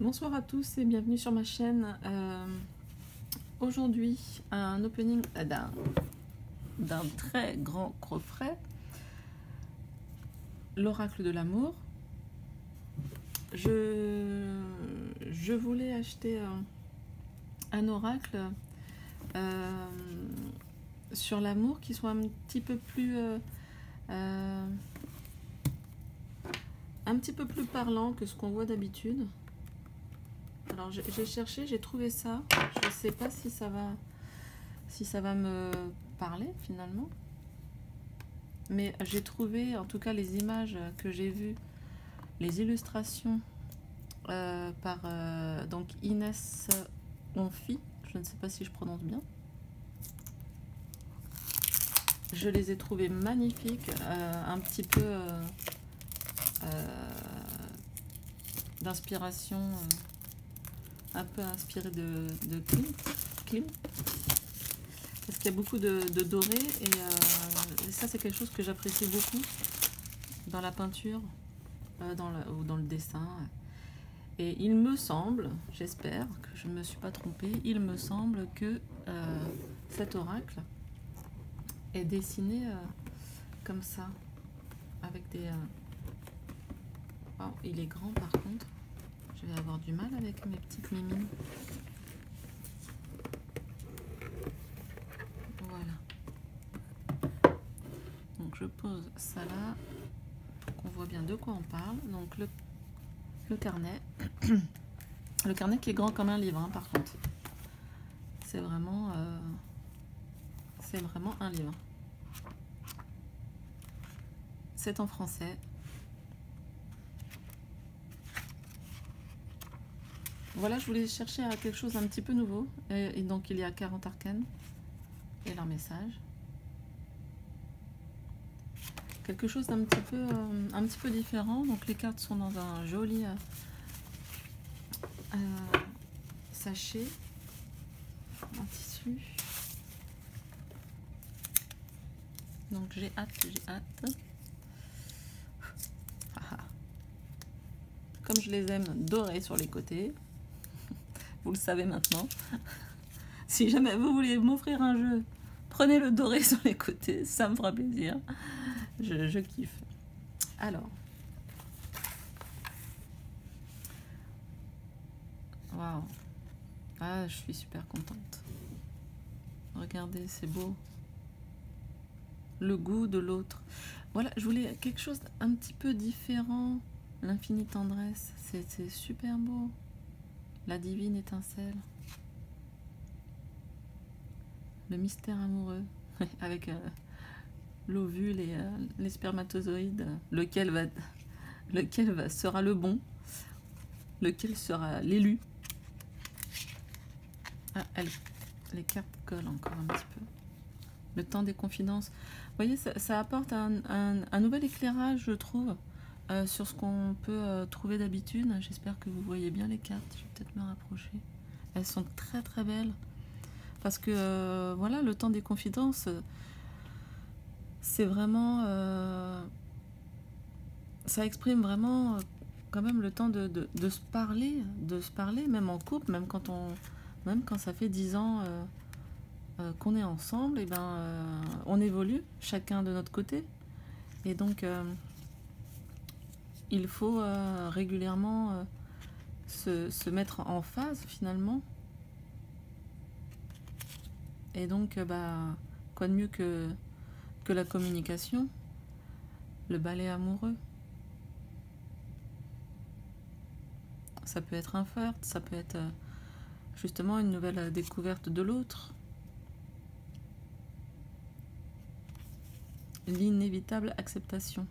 Bonsoir à tous et bienvenue sur ma chaîne. Aujourd'hui, un opening d'un très grand coffret, l'oracle de l'amour. Je voulais acheter un oracle sur l'amour qui soit un petit peu plus parlant que ce qu'on voit d'habitude. Alors j'ai cherché, j'ai trouvé ça. Je ne sais pas si ça va me parler finalement. Mais j'ai trouvé, en tout cas les images que j'ai vues, les illustrations par donc Inès Onfi. Je ne sais pas si je prononce bien. Je les ai trouvées magnifiques, un petit peu d'inspiration, un peu inspiré de Klim. Parce qu'il y a beaucoup de doré et ça c'est quelque chose que j'apprécie beaucoup dans la peinture ou dans le dessin. Et il me semble, j'espère que je ne me suis pas trompée, il me semble que cet oracle est dessiné comme ça, avec des... Oh, il est grand par contre, je vais avoir du mal avec mes petites mimines. Voilà. Donc je pose ça là, pour qu'on voit bien de quoi on parle. Donc le carnet, le carnet qui est grand comme un livre, hein, par contre. C'est vraiment un livre. C'est en français. Voilà, je voulais chercher à quelque chose un petit peu nouveau. Et donc, il y a 40 arcanes et leur message. Quelque chose d'un un petit peu différent. Donc, les cartes sont dans un joli sachet en tissu. Donc, j'ai hâte. Comme je les aime dorés sur les côtés. Vous le savez maintenant. Si jamais vous voulez m'offrir un jeu, prenez le doré sur les côtés, ça me fera plaisir. Je kiffe. Alors. Waouh. Ah, je suis super contente. Regardez, c'est beau. Le goût de l'autre. Voilà, je voulais quelque chose un petit peu différent. L'infinie tendresse, c'est super beau. La divine étincelle. Le mystère amoureux. Avec l'ovule et les spermatozoïdes. Lequel sera le bon. Lequel sera l'élu. Ah, les cartes collent encore un petit peu. Le temps des confidences. Vous voyez, ça apporte un nouvel éclairage, je trouve, sur ce qu'on peut trouver d'habitude. J'espère que vous voyez bien les cartes. Je vais peut-être me rapprocher. Elles sont très très belles. Parce que, voilà, le temps des confidences, c'est vraiment... ça exprime vraiment quand même le temps de se parler, même en couple, même quand ça fait 10 ans... qu'on est ensemble, et on évolue chacun de notre côté, et donc il faut régulièrement se mettre en phase finalement, et donc quoi de mieux que la communication, le balai amoureux. Ça peut être un flirt, ça peut être justement une nouvelle découverte de l'autre. L'inévitable acceptation.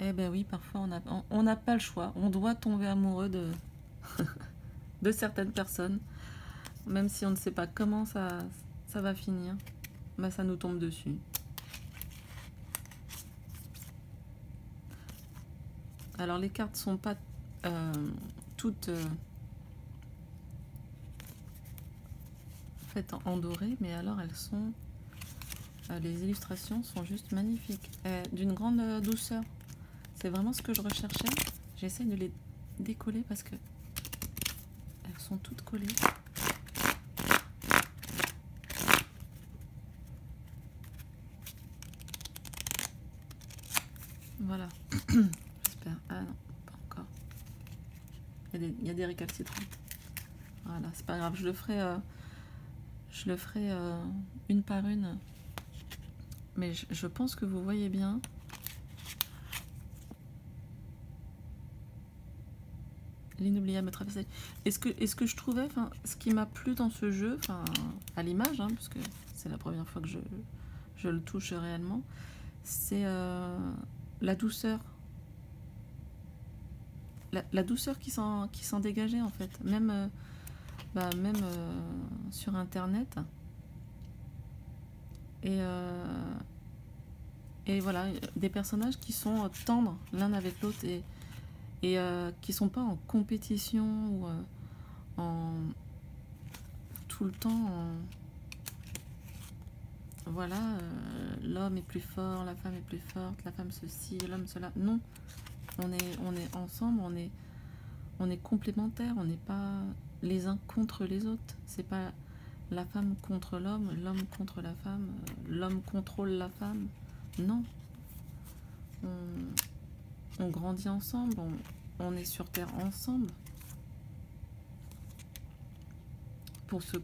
Eh ben oui, parfois on n'a pas le choix. On doit tomber amoureux de, de certaines personnes. Même si on ne sait pas comment ça va finir. Ben ça nous tombe dessus. Alors les cartes sont pas toutes faites en doré. Mais alors elles sont... les illustrations sont juste magnifiques, d'une grande douceur. C'est vraiment ce que je recherchais. J'essaie de les décoller parce que elles sont toutes collées. Voilà. J'espère. Ah non, pas encore. Il y a des récalcitrantes. Voilà, c'est pas grave. Je le ferai une par une. Mais je pense que vous voyez bien. L'inoubliable traversée. Est-ce que je trouvais, enfin, ce qui m'a plu dans ce jeu, enfin, à l'image, hein, parce que c'est la première fois que je le touche réellement, c'est la douceur. La douceur qui s'en dégageait, en fait. Même, même sur Internet. Et voilà, des personnages qui sont tendres l'un avec l'autre et qui sont pas en compétition ou en tout le temps voilà, l'homme est plus fort, la femme est plus forte, la femme ceci, l'homme cela. Non, on est ensemble, on est complémentaires, on n'est pas les uns contre les autres. C'est pas la femme contre l'homme contre la femme, l'homme contrôle la femme. Non, on grandit ensemble, on est sur Terre ensemble pour se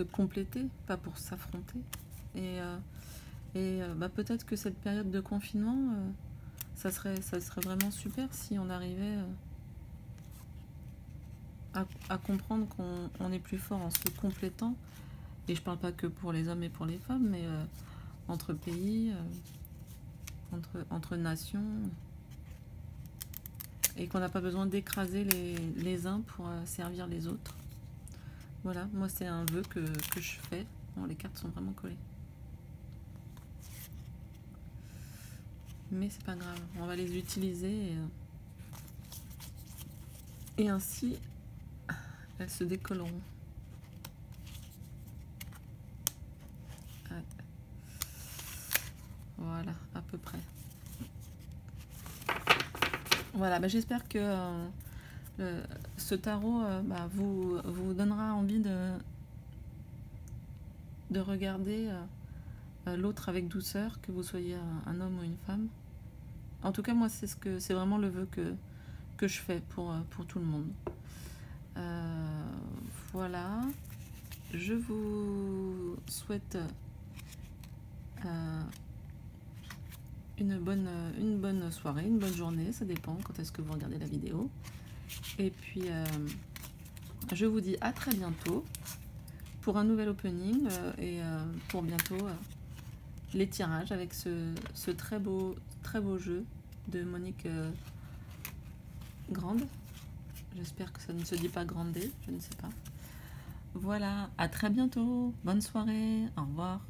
compléter, pas pour s'affronter. Et peut-être que cette période de confinement, ça serait vraiment super si on arrivait à comprendre qu'on est plus fort en se complétant. Et je parle pas que pour les hommes et pour les femmes, mais entre pays, entre nations, et qu'on n'a pas besoin d'écraser les uns pour servir les autres. Voilà, moi c'est un vœu que je fais. Bon, les cartes sont vraiment collées. Mais c'est pas grave, on va les utiliser et ainsi elles se décolleront. Ouais. Voilà, à peu près. Voilà, j'espère que ce tarot vous donnera envie de regarder l'autre avec douceur, que vous soyez un homme ou une femme. En tout cas, moi, c'est vraiment le vœu que je fais pour tout le monde. Voilà. Je vous souhaite une bonne soirée, une bonne journée. Ça dépend quand est-ce que vous regardez la vidéo. Et puis, je vous dis à très bientôt pour un nouvel opening et pour bientôt les tirages avec ce très beau jeu de Monique Grande. J'espère que ça ne se dit pas Grande, je ne sais pas. Voilà, à très bientôt. Bonne soirée, au revoir.